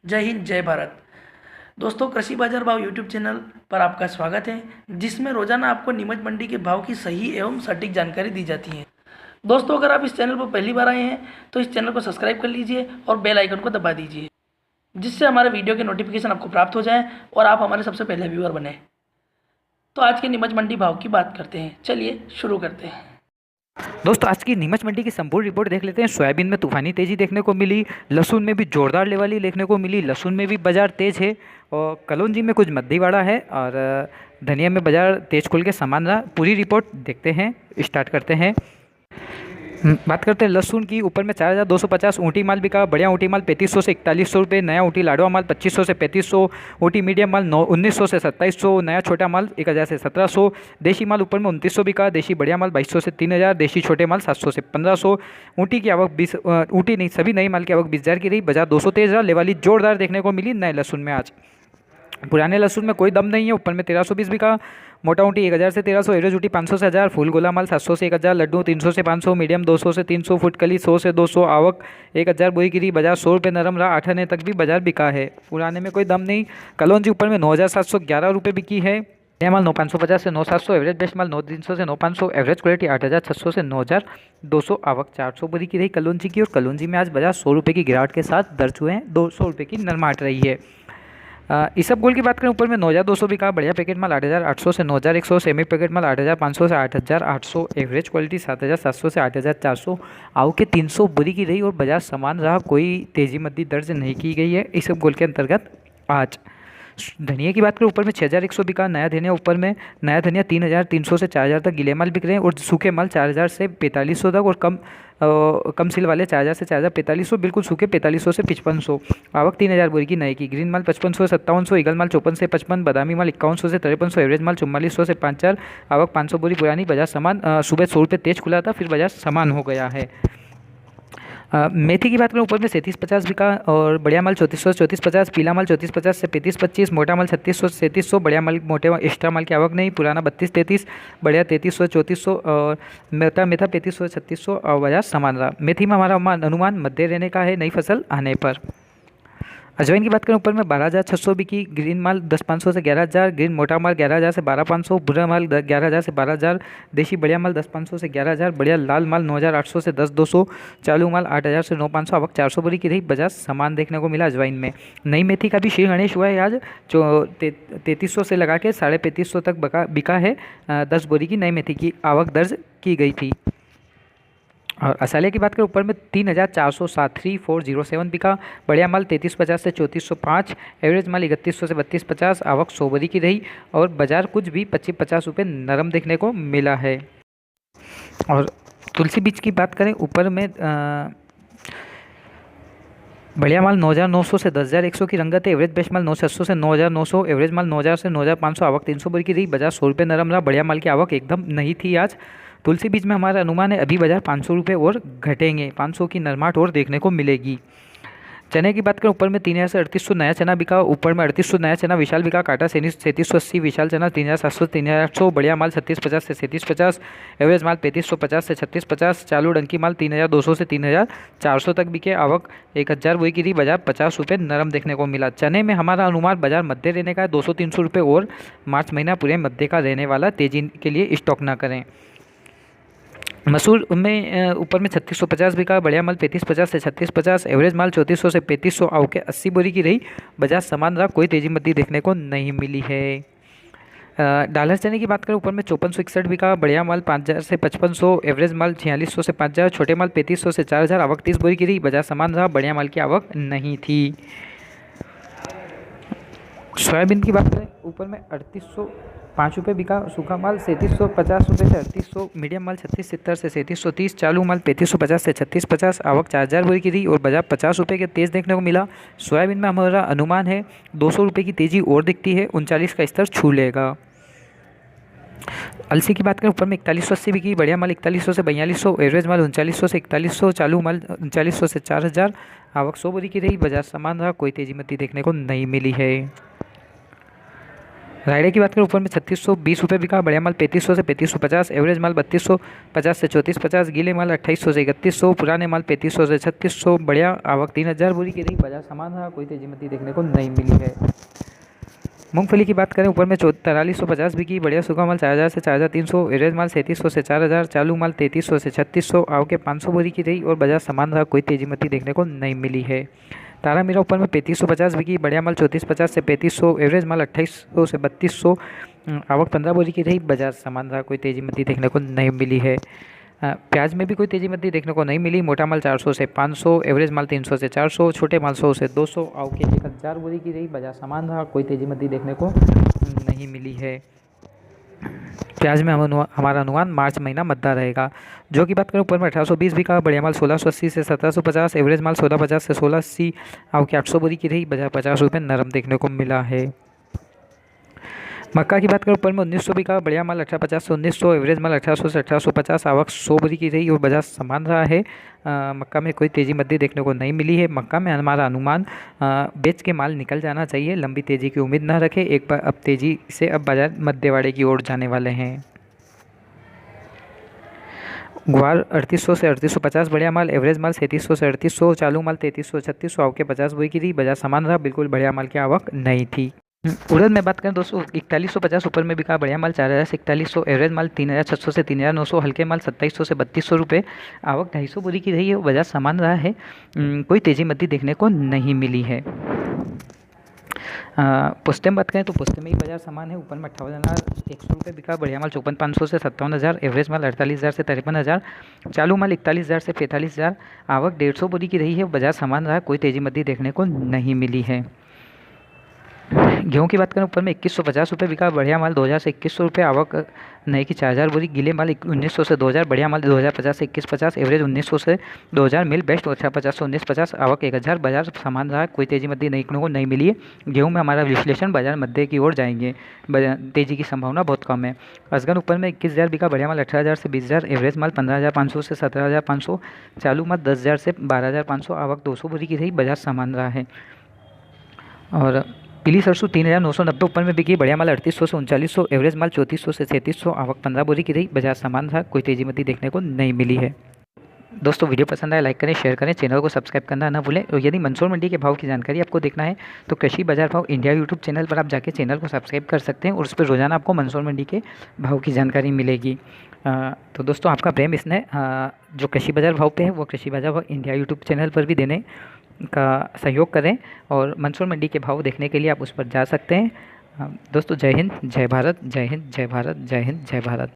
जय हिंद, जय भारत। दोस्तों, कृषि बाजार भाव यूट्यूब चैनल पर आपका स्वागत है, जिसमें रोजाना आपको नीमच मंडी के भाव की सही एवं सटीक जानकारी दी जाती है। दोस्तों, अगर आप इस चैनल पर पहली बार आए हैं तो इस चैनल को सब्सक्राइब कर लीजिए और बेल आइकन को दबा दीजिए, जिससे हमारे वीडियो के नोटिफिकेशन आपको प्राप्त हो जाए और आप हमारे सबसे पहले व्यूअर बने। तो आज के नीमच मंडी भाव की बात करते हैं। चलिए शुरू करते हैं। दोस्तों, आज की नीमच मंडी की संपूर्ण रिपोर्ट देख लेते हैं। सोयाबीन में तूफानी तेजी देखने को मिली, लहसुन में भी जोरदार लेवल देखने को मिली, लहसुन में भी बाजार तेज है और कलौंजी में कुछ मद्दीवाड़ा है और धनिया में बाजार तेज खुल के सामान रहा। पूरी रिपोर्ट देखते हैं, स्टार्ट करते हैं। बात करते हैं लहसुन की। ऊपर में 4250 ऊँटी माल बिका। बढ़िया ऊँटी माल 3500 से 4100 रुपये, नया ऊँटी लाडवा माल 2500 से 3500, ऊँटी मीडियम माल 1900 से 2700, नया छोटा माल 1000 से 1700, देशी माल ऊपर में 2900 बिका, देशी बढ़िया माल 2200 से 3000, देशी छोटे माल 700 से 1500। ऊँटी की आवक 20 ऊँटी नहीं सभी नई माल की आवक 20000 की रही। बाजार 213 रहा। लेवाली जोरदार देखने को मिली नए लहसुन में। आज पुराने लहसुन में कोई दम नहीं है। ऊपर में 1320 बिका। मोटा ऊँटी 1000 से 1300, एवरेज ऊँटी 500 से 1000, फूल गोला माल 700 से 1000, लड्डू 300 से 500, मीडियम 200 से 300, फुटकली 100 से 200, आवक 1000 बोई गिरी। बाजार 100 रुपये नरम रहा। 8 आने तक भी बाजार बिका है। पुराने में कोई दम नहीं। कलौंजी ऊपर में 9711 रुपये बिकी है। नया माल 9550 से 9700, एवरेज बेस्ट माल 9300 से 9500, एवरेज क्वालिटी 8600 से 9200, आवक 400 बोरी की रही कलौंजी की। और कलौंजी में आज बाजार 100 रुपये की गिरावट के साथ दर्ज हुए हैं। 200 रुपये की नरमाट रही है। इसबगोल की बात करें, ऊपर में 9200 बिका। बढ़िया पैकेट माल 8800 से 9100, सेमी पैकेट माल 8500 से 8800, एवरेज क्वालिटी 7700 से 8400, आऊ के 300 बोरी की रही और बाजार समान रहा। कोई तेजी मद्दी दर्ज नहीं की गई है इसबगोल के अंतर्गत। आज धनिया की बात करें, ऊपर में 6100 बिका। नया धनिया ऊपर में नया धनिया 3300 से 4000 तक गिले माल बिक रहे हैं और सूखे माल 4000 से 4500 तक और कम सिल वाले 4000 से 4500, बिल्कुल सूखे 4500 से 5500। आवक 3000 बोरी की नए की। ग्रीन माल 5500 से 5700, ईगल माल 54 से 55, बादामी माल 5100 से 5300, एवरेज माल 4400 से 54, आवक 500 बोरी पुरानी। बाजार समान। सुबह 100 रुपये तेज खुला था, फिर बाजार समान हो गया है। मेथी की बात करें, ऊपर में 3750 बिका और बढ़िया माल 3400 से 3450, पीला माल 3450 से 3525, मोटा माल 3600 से 3700, बढ़िया माल मोटे एक्स्ट्रा माल की आवक नहीं। पुराना 3233, बढ़िया 3300 से 3400 और मेथा 3500 से 3600, और बाजार समान रहा। मेथी में हमारा अनुमान मध्य रहने का है नई फसल आने पर। अजवाइन की बात करें, ऊपर में 12600 बिकी। ग्रीन माल 10500 से 11000, ग्रीन मोटा माल 11000 से 12500, भूरा माल 11000 से 12000, देशी बढ़िया माल 10500 से 11000, बढ़िया लाल माल 9800 से 10200, चालू माल 8000 से 9500, आवक 400 बोरी की रही। बाजार सामान देखने को मिला अजवाइन में। नई मेथी का भी श्री गणेश हुआ है आज, जो 3300 से लगा के 3550 तक बिका है। 10 बोरी की नई मेथी की आवक दर्ज की गई थी। और असालिया की बात करें, ऊपर में 3407 3407 बिका। बढ़िया माल 3350 से 3405, एवरेज माल 3100 से 3250, आवक 100 बोरी की रही और बाजार कुछ भी 25-50 रुपये नरम देखने को मिला है। और तुलसी बीज की बात करें, ऊपर में बढ़िया माल 9900 से 10100 की रंगत है। एवरेज बेस्ट माल 9800 से 9900, एवरेज माल 9000 से 9500, आवक 300 बोरी की रही। बाजार 100 रुपये नरम रहा। बढ़िया माल की आवक एकदम नहीं थी आज। तुलसी बीज में हमारा अनुमान है अभी बाजार 500 रुपये और घटेंगे। 500 की नरमाट और देखने को मिलेगी। चने की बात करें, ऊपर में 3000 से 3800 नया चना बिका। ऊपर में 3800 नया चना विशाल बिका। काटा 3780, विशाल चना 3700 3800, बढ़िया माल 3650 से 3750, एवरेज माल 3550 से 3650, चालू डंकी माल 3200 से 3400 तक बिके। आवक 1000 वही की रही। बाजार 50 रुपये नरम देखने को मिला। चने में हमारा अनुमान बाजार मध्य रहने का है। 200-300 रुपये और मार्च महीना पूरे मध्य का रहने वाला। तेजी के लिए स्टॉक ना करें। मसूर में ऊपर में 3650 बिका। बढ़िया माल 3550 से 3650, एवरेज माल 3400 से 3500, आउ के 80 बोरी की रही। बाजार समान रहा। कोई तेजी मद्दी देखने को नहीं मिली है। डालर चने की बात करें, ऊपर में 5461 बिका। बढ़िया माल 5000 से 5500, एवरेज माल 4600 से 5000, छोटे माल 3500 से 4000, आवक 30 बोरी की रही। बाजार समान रहा। बढ़िया माल की आवक नहीं थी। सोयाबीन की बात करें, ऊपर में 3805 रुपये बिका। सूखा माल 3750 रुपये से 3800, मीडियम माल 3670 से 3730, चालू माल 3550 से 3650, आवक 4000 बोरी की रही और बाजार 50 रुपये के तेज देखने को मिला। सोयाबीन में हमारा अनुमान है 200 रुपये की तेजी और दिखती है। 39 का स्तर छू लेगा। अलसी की बात करें, ऊपर में 4180 बिकी। बढ़िया माल 4100 से 4200, एवरेज माल 3900 से 4100, चालू माल 3900 से 4000, आवक 100 बोरी की रही। बाजार समान रहा। कोई तेजी मती देखने को नहीं मिली है। रायडे की बात करें ऊपर में 3620 रुपये बिका, बढ़िया माल 3500 से 3550, एवरेज माल 3250 से 3450, गीले माल 2800 से 3100, पुराने माल 3500 से 3600, बढ़िया आवक 3000 बोरी की रही। बाजार समान रहा, कोई तेजी मती देखने को नहीं मिली है। मूंगफली की बात करें ऊपर में 4350 बिकी, बढ़िया सूखा माल 4000 से 4300, एवरेज माल 3700 से 4000, चालू माल 3300 से 3600, आवक के 500 बोरी की रही और बाजार समान रहा, कोई तेजी मती देखने को नहीं मिली है। तारा मीरा ऊपर में 3550 बिकी, बढ़िया माल 3450 से 3500, एवरेज माल 2800 से 3200, आवक 15 बोरी की रही, बाजार समान रहा, कोई तेजी मती देखने को नहीं मिली है। प्याज में भी कोई तेजी मती देखने को नहीं मिली, मोटा माल 400 से 500, एवरेज माल 300 से 400, छोटे माल 100 से 200, आवक के 1000 बोरी की रही, बाजार समान रहा, कोई तेजी मती देखने को नहीं मिली है। प्याज में हमारा अनुमान मार्च महीना मद्दा रहेगा। जो की बात करें ऊपर में 1820 बिका, बढ़िया माल 1680 से 1750, एवरेज माल 1650 से 1680, आवक के 800 बोरी की रही, बाजार 50 रुपये नरम देखने को मिला है। मक्का की बात करें ऊपर में 1900 बिका, बढ़िया माल 1850 से 1900, एवरेज माल 1800 से 1850, आवक 100 बोरी की रही और बाजार समान रहा है। मक्का में कोई तेज़ी मद्दी देखने को नहीं मिली है। मक्का में हमारा अनुमान बेच के माल निकल जाना चाहिए, लंबी तेज़ी की उम्मीद न रखें। एक बार अब तेज़ी से अब बाजार मध्यवाड़े की ओर जाने वाले हैं। ग्वार 3800 से 3850, बढ़िया माल, एवरेज माल 3700 से 3800, चालू माल 3300 3600, आवक के 50 बोरी की रही, बाजार समान रहा, बिल्कुल बढ़िया माल की आवक नहीं थी। उड़द में बात करें दोस्तों 4150 ऊपर में बिका, बढ़िया माल 4000 से 4100, एवरेज माल 3600 से 3900, हल्के माल 2700 से 3200 रुपये, आवक 250 बोरी की रही है, बाजार समान रहा है, कोई तेज़ी मद्दी देखने को नहीं मिली है। पुस्ते में बात करें तो पुस्ते में ही बाजार समान है, ऊपर में 58,100 रुपये बिका, बढ़िया माल 54,500 से 57,000, एवरेज माल 48,000 से 53,000, चालू माल 41,000 से 45,000, आवक 150 बोरी की रही है, बाजार समान रहा, कोई तेज़ी मद्दी देखने को नहीं मिली है। गेहूँ की बात करें ऊपर में 2150 रुपये बिका, बढ़िया माल 2000 से 2100 रुपये, आवक नए की 4000 बोरी, गीले माल 1900 से 2000, बढ़िया माल 2050 से 2150, एवरेज 1900 से 2000, मिल बेस्ट 1850 से 1950, आवक 1000, बाजार समान रहा, कोई तेज़ी मद्दी देखने को नहीं मिली है। गेहूँ में हमारा विश्लेषण बाजार मध्य की ओर जाएंगे, तेज़ी की संभावना बहुत कम है। असगन ऊपर में 21,000 बिका, बढ़िया माल 18,000 से 20,000, एवरेज माल 15,500 से 17,500, चालू माल 10,000 से 12,500, आवक 200 बोरी की रही, बाजार समान रहा है। और पीली सरसों 3,990 ऊपर में बिकी, बढ़िया माल 3800 से 3900, एवरेज माल 3400 से 3700, आवक 15 बोरी की रही, बाजार समान था, कोई तेज़ी मती देखने को नहीं मिली है। दोस्तों वीडियो पसंद आए लाइक करें, शेयर करें, चैनल को सब्सक्राइब करना ना भूलें। और यदि मंदसौर मंडी के भाव की जानकारी आपको देखना है तो कृषि बाजार भाव इंडिया यूट्यूब चैनल पर आप जाके चैनल को सब्सक्राइब कर सकते हैं और उस पर रोजाना आपको मंदसौर मंडी के भाव की जानकारी मिलेगी। तो दोस्तों आपका प्रेम इसने जो कृषि बाजार भाव पे है वो कृषि बाजार भाव इंडिया यूट्यूब चैनल पर भी देने का सहयोग करें और मंदसौर मंडी के भाव देखने के लिए आप उस पर जा सकते हैं। दोस्तों जय हिंद, जय भारत, जय हिंद, जय भारत, जय हिंद, जय भारत।